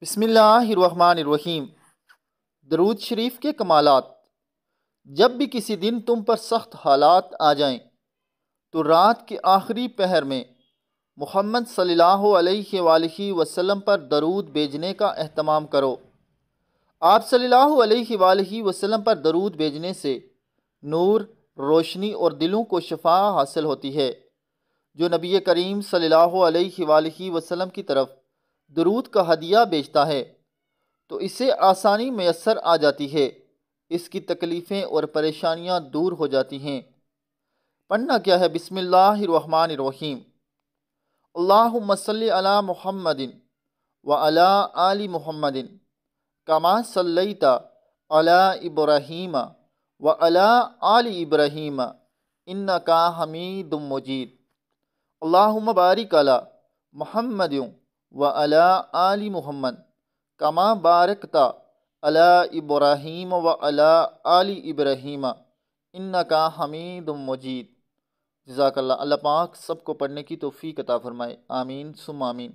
بسم اللہ الرحمن الرحیم۔ درود شریف کے کمالات۔ جب بھی کسی دن تم پر سخت حالات آ جائیں تو رات کے آخری پہر میں محمد صلی اللہ علیہ وآلہ وسلم پر درود بھیجنے کا اہتمام کرو۔ آپ صلی اللہ علیہ وآلہ وسلم پر درود بھیجنے سے نور، روشنی اور دلوں کو شفا حاصل ہوتی ہے۔ جو نبی کریم صلی اللہ علیہ وآلہ وسلم کی طرف درود کا ہدیہ بیچتا ہے تو اسے آسانی میسر آ جاتی ہے، اس کی تکلیفیں اور پریشانیاں دور ہو جاتی ہیں۔ پڑھنا کیا ہے؟ بسم اللہ الرحمن الرحیم۔ اللہم صلی علی محمد وعلی آل محمد کما صلیت علی ابراہیم وعلی آل ابراہیم انکا حمید مجید۔ اللہم بارک علی محمد وعلی آل محمد کما بارکت علی ابراہیم وعلی آل ابراہیم انکا حمید مجید۔ جزاک اللہ۔ اللہ پاک سب کو پڑھنے کی توفیق عطا فرمائے، آمین ثم آمین۔